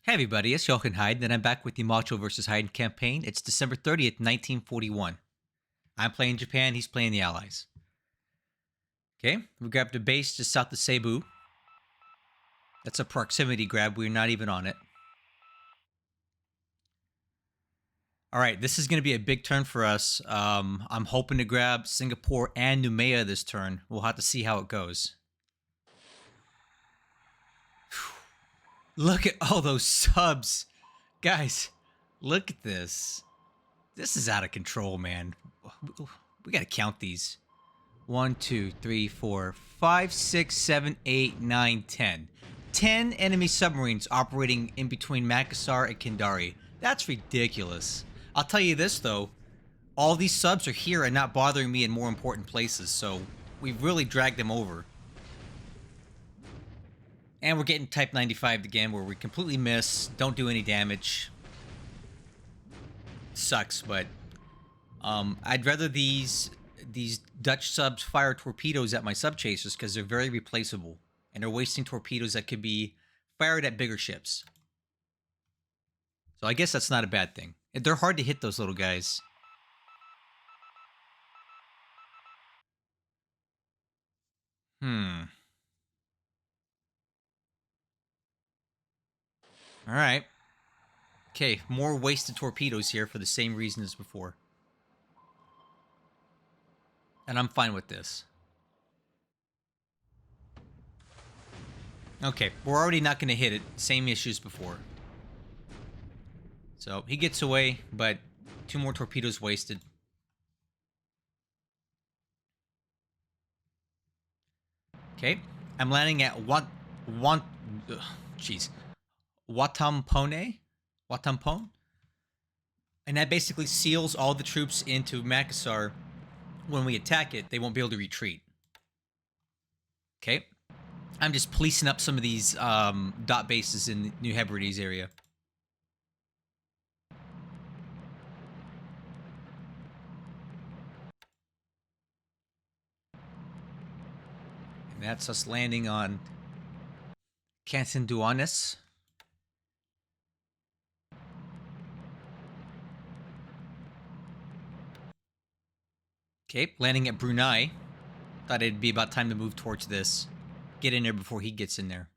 Hey everybody, it's Jochen Heiden, and I'm back with the Macho vs. Heiden campaign. It's December 30th, 1941. I'm playing Japan, he's playing the Allies. Okay, we grabbed a base just south of Cebu. That's a proximity grab, we're not even on it. Alright, this is going to be a big turn for us. I'm hoping to grab Singapore and Noumea this turn. We'll have to see how it goes. Look at all those subs. Guys, look at this. This is out of control, man. We gotta count these. 1, 2, 3, 4, 5, 6, 7, 8, 9, 10. 10 enemy submarines operating in between Makassar and Kendari. That's ridiculous. I'll tell you this, though. All these subs are here and not bothering me in more important places, so we've really dragged them over. And we're getting Type 95 again, where we completely miss, don't do any damage. Sucks, but I'd rather these Dutch subs fire torpedoes at my sub chasers because they're very replaceable and they're wasting torpedoes that could be fired at bigger ships. So I guess that's not a bad thing. They're hard to hit, those little guys. All right. Okay, more wasted torpedoes here for the same reason as before. And I'm fine with this. Okay, we're already not going to hit it. Same issues before. So he gets away, but 2 more torpedoes wasted. Okay, I'm landing at Watampone? Watampone? And that basically seals all the troops into Makassar. When we attack it, they won't be able to retreat. Okay. I'm just policing up some of these dot bases in the New Hebrides area. And that's us landing on Catanduanes. Okay, landing at Brunei. Thought it'd be about time to move towards this. Get in there before he gets in there.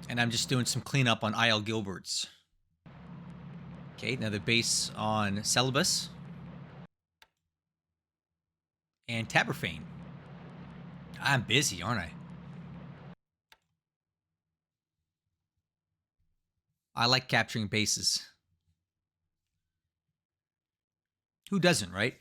And I'm just doing some cleanup on Isle Gilberts. Okay, another base on Celebes. And Taberfane. I'm busy, aren't I? I like capturing bases. Who doesn't, right?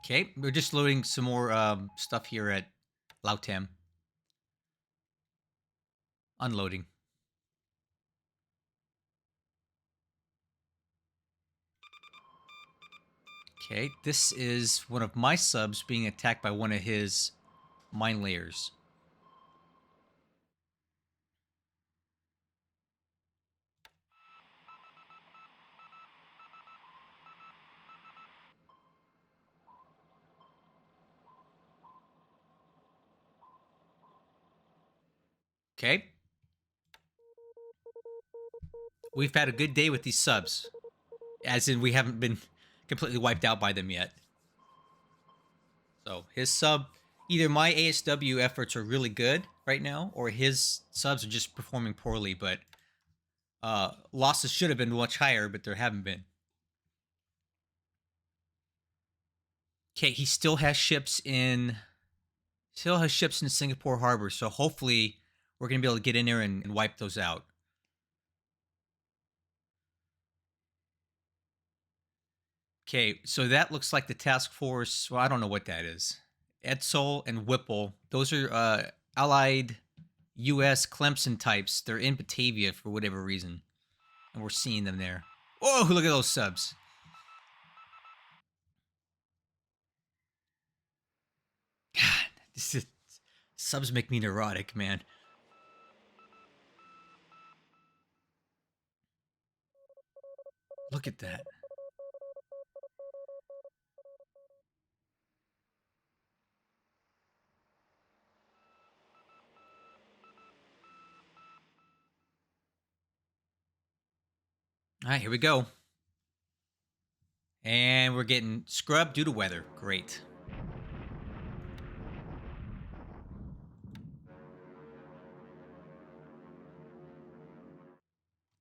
Okay, we're just loading some more stuff here at Lautem. Unloading. Okay, this is one of my subs being attacked by one of his mine layers. Okay. We've had a good day with these subs. As in, we haven't been completely wiped out by them yet. So, his sub... Either my ASW efforts are really good right now, or his subs are just performing poorly, but... losses should have been much higher, but there haven't been. Okay, he still has ships in... Still has ships in Singapore Harbor, so hopefully we're going to be able to get in there and wipe those out. Okay, so that looks like the task force. Well, I don't know what that is. Edsel and Whipple. Those are allied U.S. Clemson types. They're in Batavia for whatever reason. And we're seeing them there. Oh, look at those subs. God, subs make me neurotic, man. Look at that. All right, here we go. And we're getting scrubbed due to weather. Great.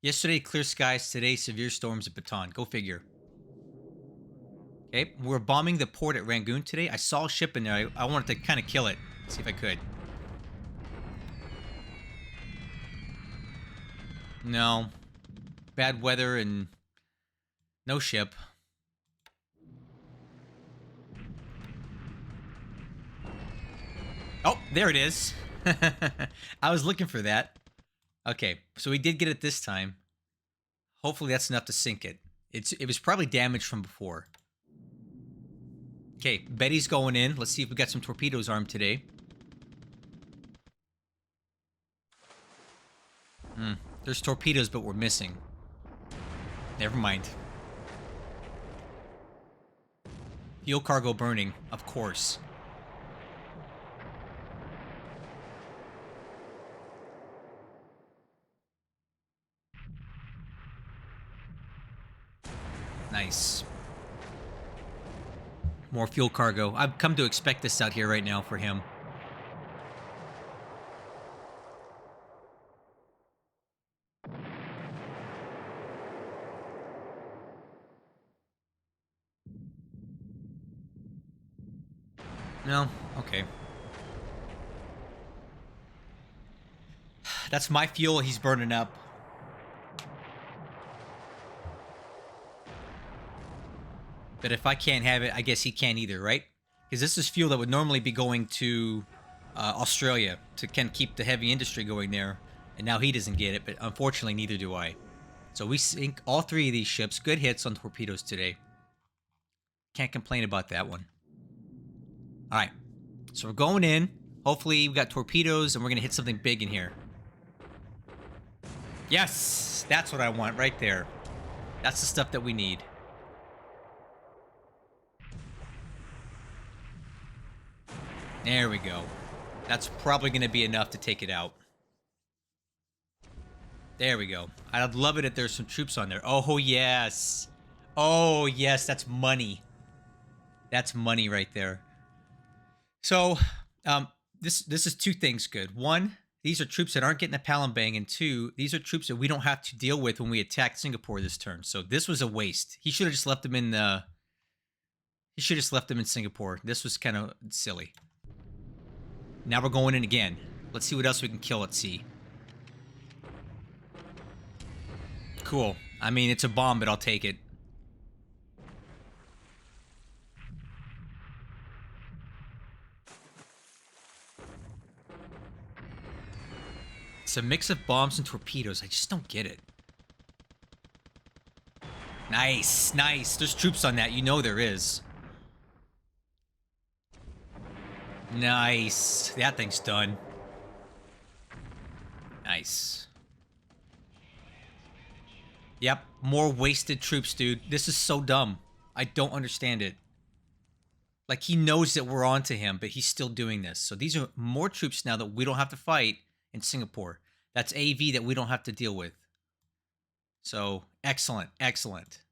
Yesterday, clear skies. Today, severe storms at Bataan. Go figure. Okay, we're bombing the port at Rangoon today. I saw a ship in there. I wanted to kind of kill it. See if I could. No. Bad weather and no ship. Oh, there it is. I was looking for that. Okay, so we did get it this time. Hopefully that's enough to sink it. It was probably damaged from before. Okay, Betty's going in. Let's see if we got some torpedoes armed today. There's torpedoes, but we're missing. Never mind. Fuel cargo burning, of course. Nice. More fuel cargo. I've come to expect this out here right now for him. No? Okay. That's my fuel he's burning up. But if I can't have it, I guess he can't either, right? Because this is fuel that would normally be going to Australia to kind of keep the heavy industry going there. And now he doesn't get it, but unfortunately neither do I. So we sink all three of these ships. Good hits on torpedoes today. Can't complain about that one. All right. So we're going in. Hopefully we got torpedoes and we're going to hit something big in here. Yes! That's what I want right there. That's the stuff that we need. There we go. That's probably going to be enough to take it out. There we go. I'd love it if there's some troops on there. Oh, yes. Oh, yes. That's money. That's money right there. So, this is two things good. One, these are troops that aren't getting a Palembang. And two, these are troops that we don't have to deal with when we attack Singapore this turn. So this was a waste. He should have just left them in the... He should have just left them in Singapore. This was kind of silly. Now we're going in again. Let's see what else we can kill at sea. Cool. I mean, it's a bomb, but I'll take it. It's a mix of bombs and torpedoes. I just don't get it. Nice, nice. There's troops on that. You know there is. Nice. That thing's done. Nice. Yep. More wasted troops, dude. This is so dumb. I don't understand it. Like, he knows that we're on to him, but he's still doing this. So these are more troops now that we don't have to fight in Singapore. That's AV that we don't have to deal with. So, excellent. Excellent.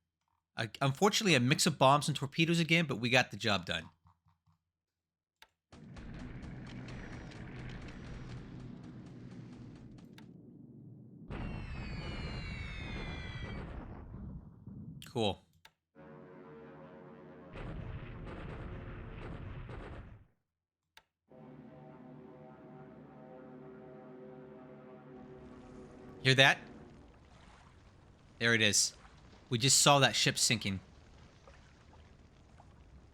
Unfortunately, a mix of bombs and torpedoes again, but we got the job done. Cool. Hear that? There it is. We just saw that ship sinking.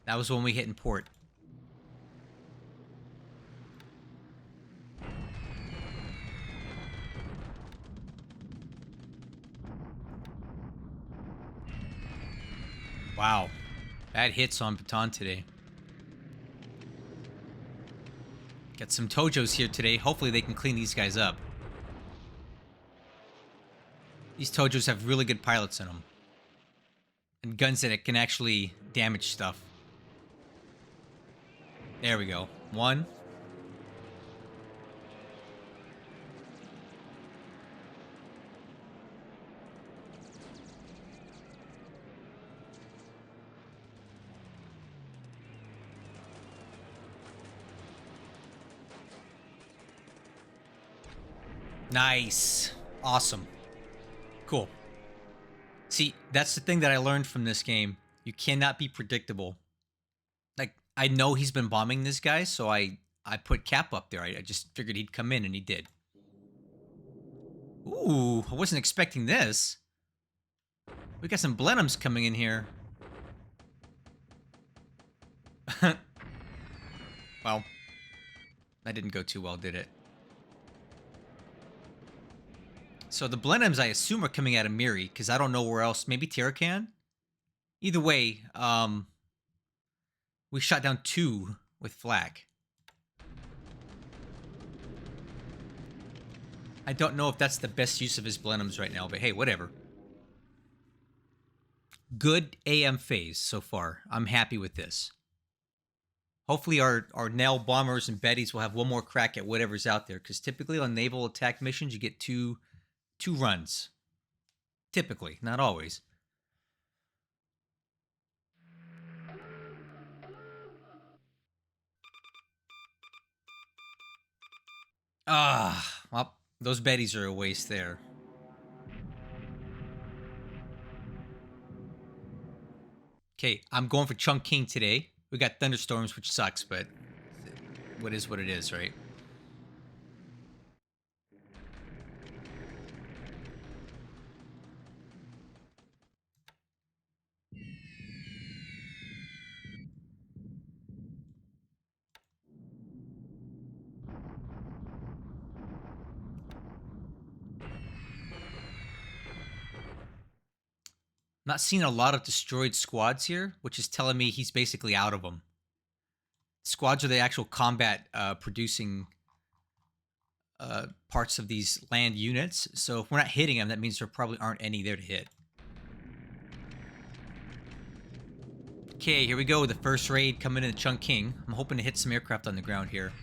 That was when we hit in port. Wow. Bad hits on Bataan today. Got some Tojos here today. Hopefully they can clean these guys up. These Tojos have really good pilots in them. And guns that can actually damage stuff. There we go. One. Nice. Awesome. Cool. See, that's the thing that I learned from this game. You cannot be predictable. Like, I know he's been bombing this guy, so I put Cap up there. I just figured he'd come in, and he did. Ooh, I wasn't expecting this. We got some Blenheims coming in here. Well, that didn't go too well, did it? So the Blenheims, I assume, are coming out of Miri, because I don't know where else. Maybe Tarakan? Either way, we shot down 2 with flak. I don't know if that's the best use of his Blenheims right now, but hey, whatever. Good AM phase so far. I'm happy with this. Hopefully our Nell bombers and Bettys will have one more crack at whatever's out there, because typically on naval attack missions, you get two runs. Typically, not always. Well, those Bettys are a waste there. Okay, I'm going for Chunk King today. We got thunderstorms, which sucks, but what is what it is, right? Not seeing a lot of destroyed squads here, which is telling me he's basically out of them. Squads are the actual combat producing parts of these land units. So if we're not hitting them, that means there probably aren't any there to hit. Okay, here we go. The first raid coming in the Chunk King. I'm hoping to hit some aircraft on the ground here.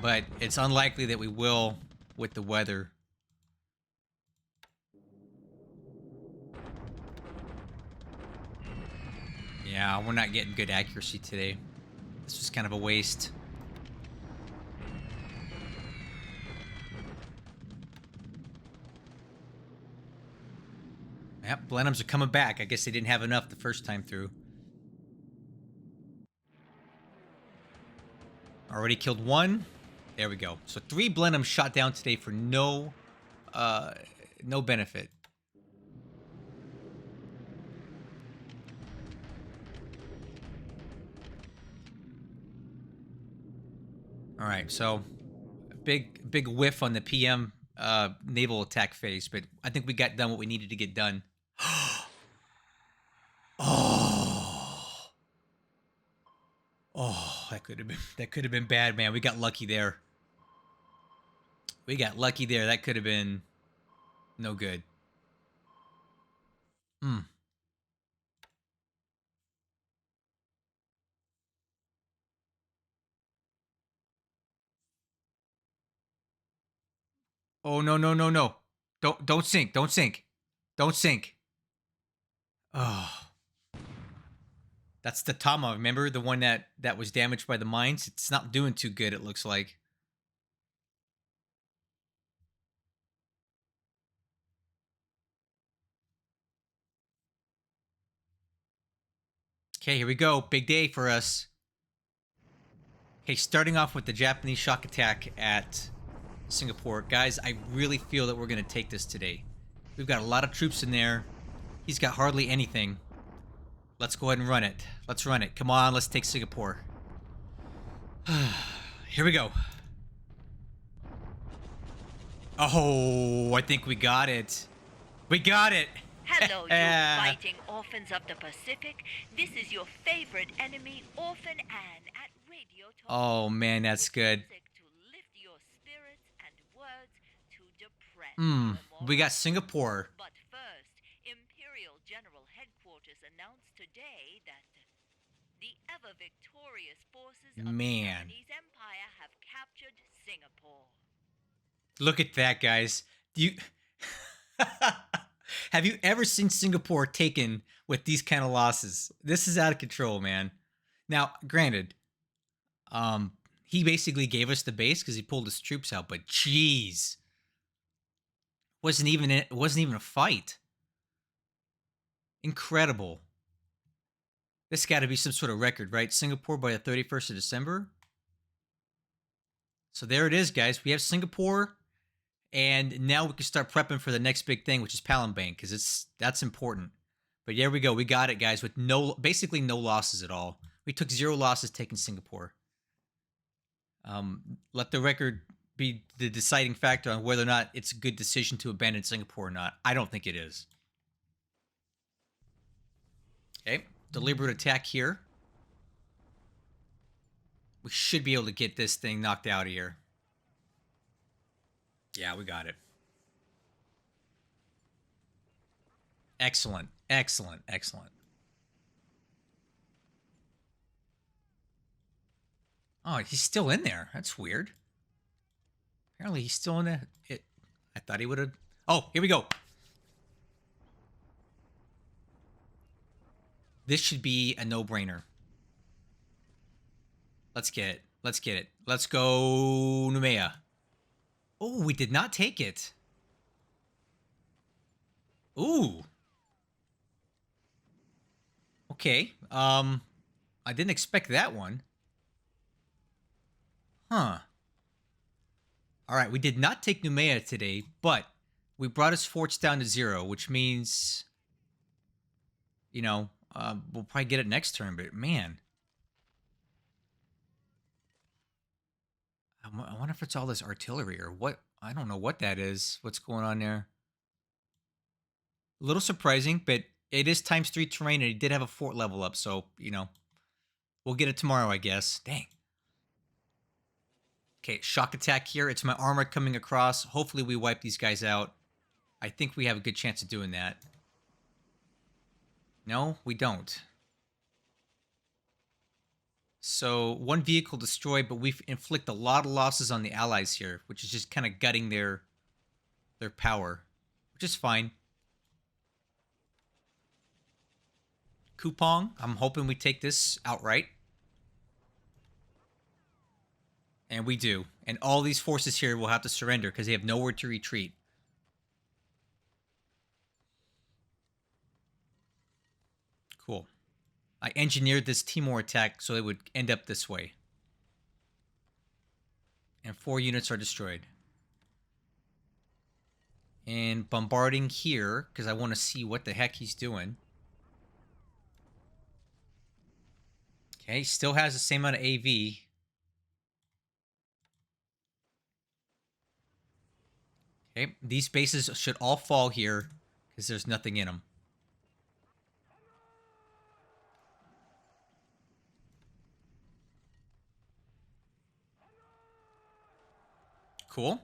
But it's unlikely that we will with the weather. Yeah, we're not getting good accuracy today. This was kind of a waste. Yep, Blenheims are coming back. I guess they didn't have enough the first time through. Already killed 1. There we go. So 3 Blenheims shot down today for no benefit. All right, so big whiff on the PM naval attack phase, but I think we got done what we needed to get done. Oh, that could have been bad, man. We got lucky there. That could have been no good. Oh no. Don't sink. Don't sink. Oh. That's the Tama, remember? The one that was damaged by the mines? It's not doing too good, it looks like. Okay, here we go. Big day for us. Okay, starting off with the Japanese shock attack at Singapore. Guys, I really feel that we're going to take this today. We've got a lot of troops in there. He's got hardly anything. Let's go ahead and run it. Let's run it. Come on, let's take Singapore. Here we go. Oh, I think we got it. We got it. Hello, you fighting orphans of the Pacific. This is your favorite enemy, Orphan Anne, at Radio Talk. Oh, man, that's good. To lift your spirits and words to depress We got Singapore. But first, forces of the Man. Japanese Empire have captured Singapore. Look at that, guys. Do you have you ever seen Singapore taken with these kind of losses? This is out of control, man. Now, granted, um, he basically gave us the base because he pulled his troops out, but jeez, it wasn't even a fight. Incredible. This got to be some sort of record, right? Singapore by the 31st of December. So there it is, guys. We have Singapore, and now we can start prepping for the next big thing, which is Palembang, because that's important. But there we go. We got it, guys, with basically no losses at all. We took 0 losses taking Singapore. Let the record be the deciding factor on whether or not it's a good decision to abandon Singapore or not. I don't think it is. Okay, deliberate attack here. We should be able to get this thing knocked out of here. Yeah, we got it. Excellent, excellent, excellent. Oh, he's still in there. That's weird. Apparently he's still in there. I thought he would have... Oh, here we go. This should be a no-brainer. Let's get it. Let's get it. Let's go, Numea. Oh, we did not take it. Ooh. Okay. I didn't expect that one. Huh. All right, we did not take Numea today, but we brought his forts down to 0, which means, you know, we'll probably get it next turn. But man, I wonder if it's all this artillery or what. I don't know what that is. What's going on there? A little surprising, but it is ×3 terrain, and he did have a fort level up, so, you know, we'll get it tomorrow, I guess. Dang. Okay, shock attack here. It's my armor coming across. Hopefully we wipe these guys out. I think we have a good chance of doing that. No, we don't. So, 1 vehicle destroyed, but we inflict a lot of losses on the allies here, which is just kind of gutting their power, which is fine. Kupang, I'm hoping we take this outright. And we do. And all these forces here will have to surrender because they have nowhere to retreat. Cool. I engineered this Timor attack so it would end up this way. And 4 units are destroyed. And bombarding here because I want to see what the heck he's doing. Okay, still has the same amount of AV. Okay, these bases should all fall here because there's nothing in them. Cool.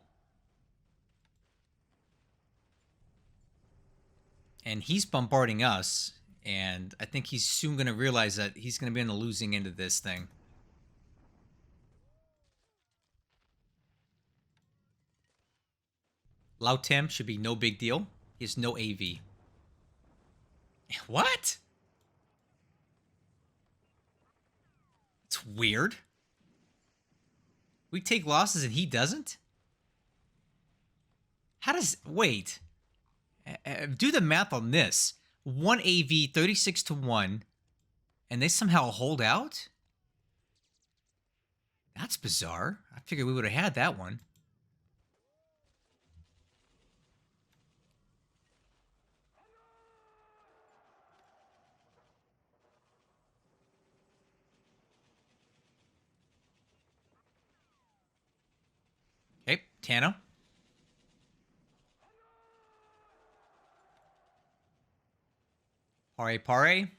And he's bombarding us, and I think he's soon going to realize that he's going to be on the losing end of this thing. Lautem should be no big deal. He has no AV. What? It's weird. We take losses and he doesn't? How does... Wait. Do the math on this. 1 AV, 36 to 1, and they somehow hold out? That's bizarre. I figured we would have had that one. Okay, Tano. Pare pare.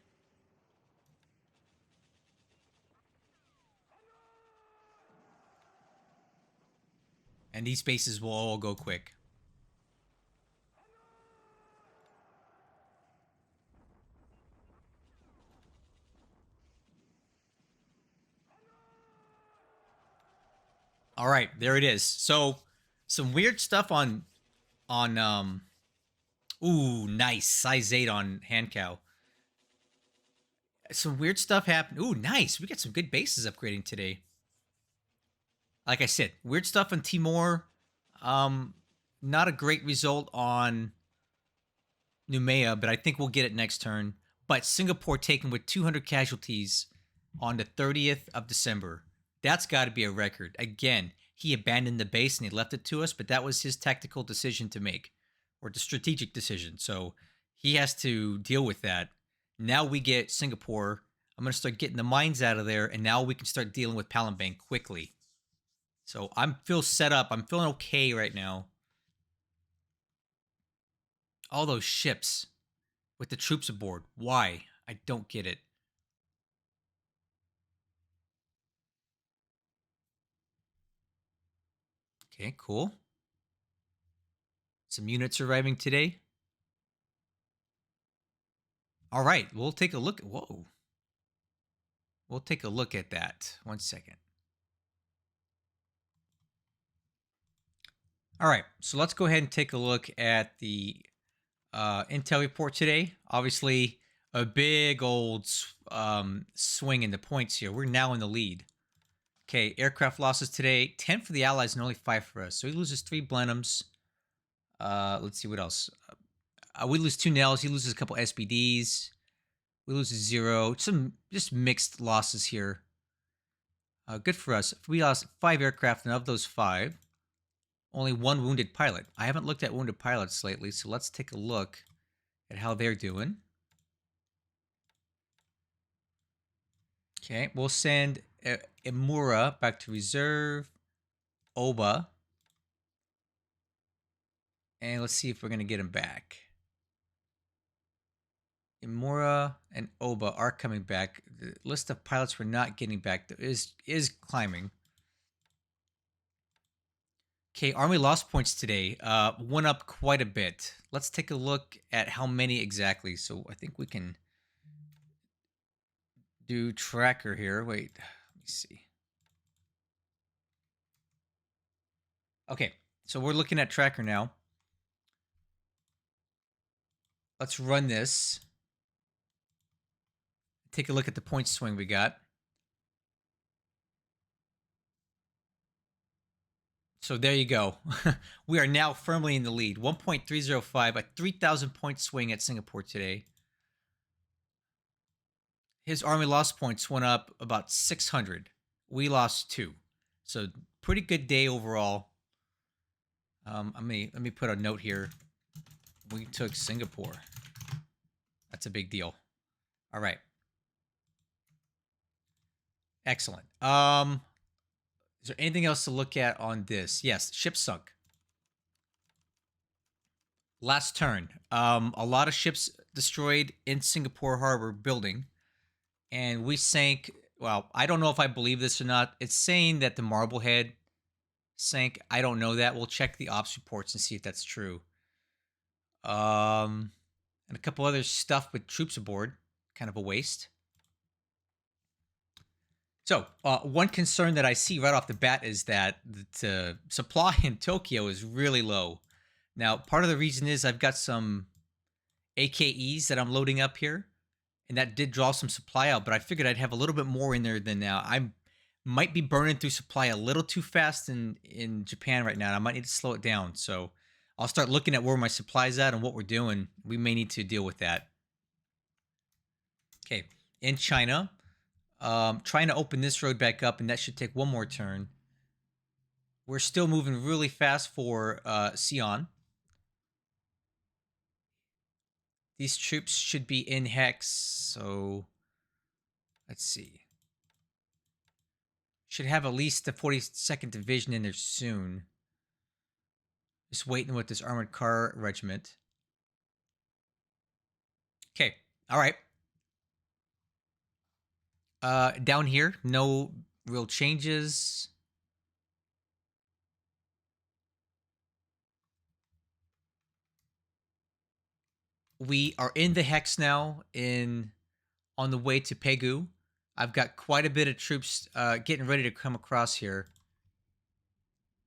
And these bases will all go quick. All right, there it is. So some weird stuff on ooh, nice. Size 8 on hand cow. Some weird stuff happened. Ooh, nice. We got some good bases upgrading today. Like I said, weird stuff on Timor. Um, not a great result on Numea, but I think we'll get it next turn. But Singapore taken with 200 casualties on the 30th of December. That's got to be a record. Again, he abandoned the base and he left it to us, but that was his tactical decision to make, or the strategic decision. So he has to deal with that. Now we get Singapore. I'm going to start getting the mines out of there, and now we can start dealing with Palembang quickly. So I'm feel set up. I'm feeling okay right now. All those ships with the troops aboard. Why? I don't get it. Okay, cool. Some units arriving today. All right, we'll take a look. Whoa. We'll take a look at that. 1 second. All right, so let's go ahead and take a look at the intel report today. Obviously, a big old swing in the points here. We're now in the lead. Okay, aircraft losses today. 10 for the Allies and only 5 for us. So he loses 3 Blenheims. Let's see what else. We lose 2 Nels. He loses a couple SBDs. We lose 0. Some just mixed losses here. Good for us. We lost 5 aircraft, and of those 5, only 1 wounded pilot. I haven't looked at wounded pilots lately, so let's take a look at how they're doing. Okay, we'll send Imura back to reserve. Oba. And let's see if we're going to get him back. Imura and Oba are coming back. The list of pilots we're not getting back is climbing. Okay, Army lost points today. Went up quite a bit. Let's take a look at how many exactly. So I think we can do tracker here. Wait, let me see. Okay, so we're looking at tracker now. Let's run this. Take a look at the point swing we got. So there you go. We are now firmly in the lead. 1.305, a 3,000 point swing at Singapore today. His army lost points went up about 600. We lost 2. So pretty good day overall. Let me put a note here. We took Singapore. That's a big deal. All right. Excellent. Is there anything else to look at on this? Yes, ship sunk. Last turn. A lot of ships destroyed in Singapore Harbor building. And we sank. Well, I don't know if I believe this or not. It's saying that the Marblehead sank. I don't know that. We'll check the ops reports and see if that's true. And a couple other stuff with troops aboard. Kind of a waste. So, one concern that I see right off the bat is that the supply in Tokyo is really low. Now, part of the reason is I've got some AKEs that I'm loading up here, and that did draw some supply out, but I figured I'd have a little bit more in there than now. I might be burning through supply a little too fast in Japan right now. I might need to slow it down. So I'll start looking at where my supply's at and what we're doing. We may need to deal with that. Okay, in China, trying to open this road back up, and that should take one more turn. We're still moving really fast for Sion. These troops should be in Hex, so let's see. Should have at least the 42nd Division in there soon. Just waiting with this armored car regiment. Okay, all right. Down here, no real changes. We are in the Hex now, on the way to Pegu. I've got quite a bit of troops getting ready to come across here.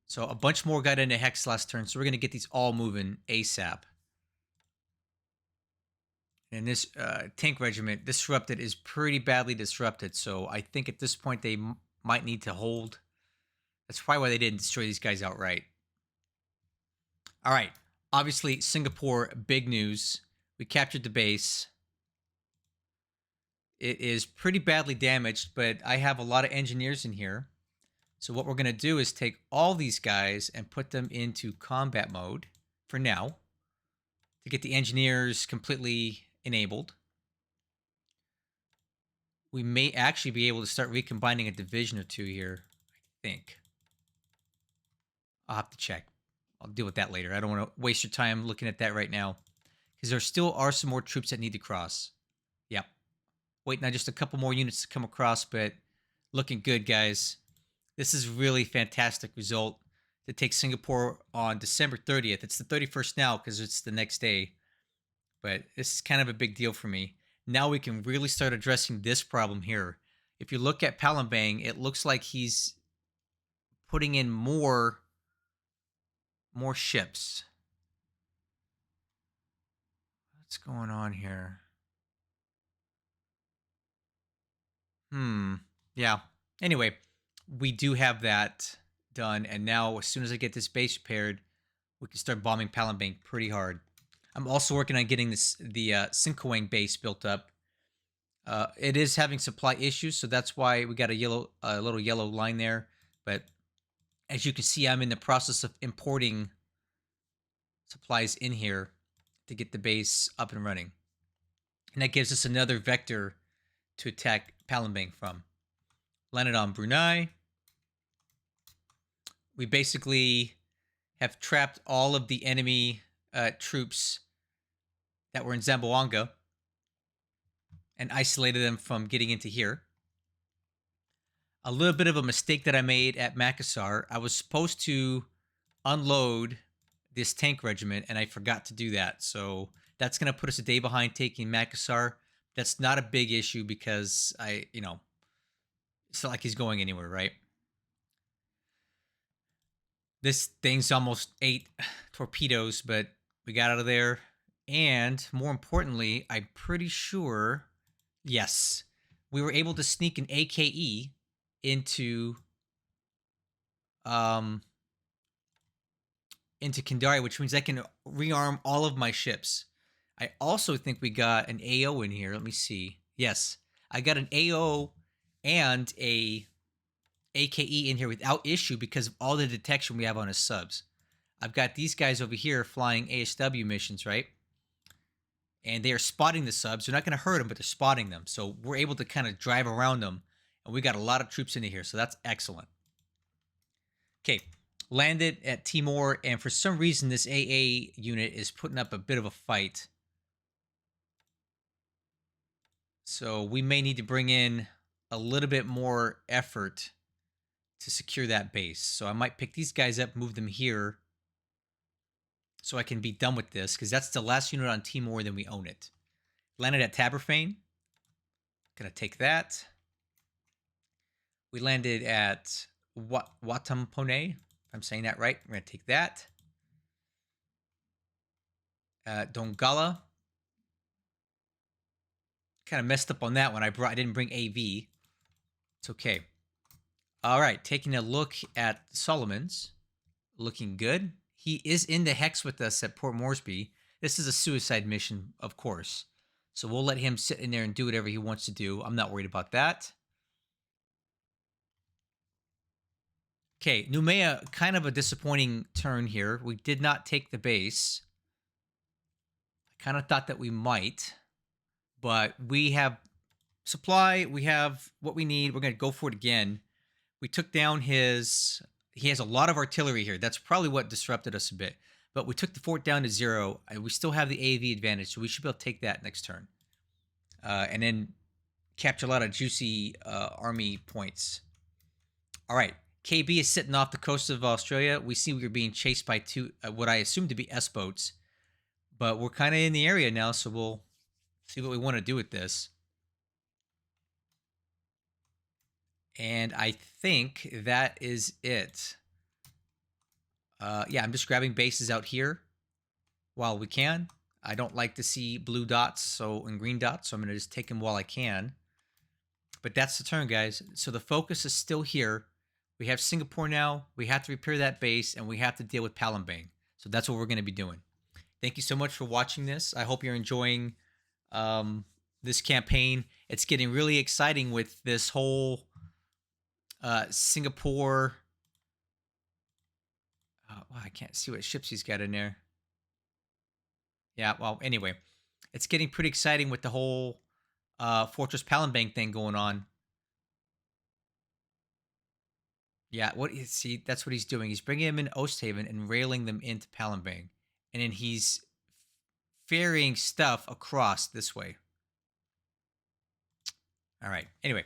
So a bunch more got into Hex last turn, so we're going to get these all moving ASAP. And this tank regiment, disrupted, is pretty badly disrupted, so I think at this point they might need to hold. That's probably why they didn't destroy these guys outright. All right. Obviously, Singapore, big news. We captured the base. It is pretty badly damaged, but I have a lot of engineers in here. So what we're going to do is take all these guys and put them into combat mode for now to get the engineers completely enabled. We may actually be able to start recombining a division or two here, I think. I'll have to check. I'll deal with that later. I don't want to waste your time looking at that right now because there still are some more troops that need to cross. Yep. Waiting on just a couple more units to come across, but looking good, guys. This is really fantastic result to take Singapore on December 30th. It's the 31st now because it's the next day, but this is kind of a big deal for me. Now we can really start addressing this problem here. If you look at Palembang, it looks like he's putting in more ships. What's going on here? Yeah. Anyway, we do have that done, and now as soon as I get this base repaired, we can start bombing Palembang pretty hard. I'm also working on getting the Singkawang base built up. It is having supply issues, so that's why we got a little yellow line there. But as you can see, I'm in the process of importing supplies in here to get the base up and running. And that gives us another vector to attack Palembang from. Landed on Brunei. We basically have trapped all of the enemy troops that were in Zamboanga and isolated them from getting into here. A little bit of a mistake that I made at Makassar. I was supposed to unload this tank regiment, and I forgot to do that. So that's going to put us a day behind taking Makassar. That's not a big issue because it's not like he's going anywhere, right? This thing's almost 8 torpedoes, but we got out of there. And more importantly, I'm pretty sure, yes, we were able to sneak an AKE into Kendari, which means I can rearm all of my ships. I also think we got an AO in here. Let me see. Yes, I got an AO and a AKE in here without issue because of all the detection we have on his subs. I've got these guys over here flying ASW missions, right? And they are spotting the subs. They're not going to hurt them, but they're spotting them. So we're able to kind of drive around them. And we got a lot of troops into here, so that's excellent. Okay, landed at Timor, and for some reason this AA unit is putting up a bit of a fight. So we may need to bring in a little bit more effort to secure that base. So I might pick these guys up, move them here, so I can be done with this, because that's the last unit on Timor, then we own it. Landed at Taberfane. Gonna take that. We landed at Watampone, if I'm saying that right. We're gonna take that. Dongala. Kind of messed up on that one. I didn't bring AV. It's okay. All right, taking a look at Solomon's. Looking good. He is in the Hex with us at Port Moresby. This is a suicide mission, of course. So we'll let him sit in there and do whatever he wants to do. I'm not worried about that. Okay, Noumea, kind of a disappointing turn here. We did not take the base. I kind of thought that we might. But we have supply. We have what we need. We're going to go for it again. We took down his... He has a lot of artillery here. That's probably what disrupted us a bit. But we took the fort down to 0. And we still have the AV advantage, so we should be able to take that next turn. And then capture a lot of juicy army points. All right. KB is sitting off the coast of Australia. We see we're being chased by two, what I assume to be S-boats. But we're kind of in the area now, so we'll see what we want to do with this. And I think that is it. Yeah, I'm just grabbing bases out here while we can. I don't like to see blue dots and green dots, so I'm going to just take them while I can. But that's the turn, guys. So the focus is still here. We have Singapore now. We have to repair that base, and we have to deal with Palembang. So that's what we're going to be doing. Thank you so much for watching this. I hope you're enjoying this campaign. It's getting really exciting with this whole Singapore. Well, I can't see what ships he's got in there. Yeah, well, anyway, it's getting pretty exciting with the whole Fortress Palembang thing going on. Yeah, see, that's what he's doing. He's bringing them in Osthaven and railing them into Palembang, and then he's ferrying stuff across this way. All right. Anyway,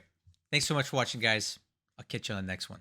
thanks so much for watching, guys. I'll catch you on the next one.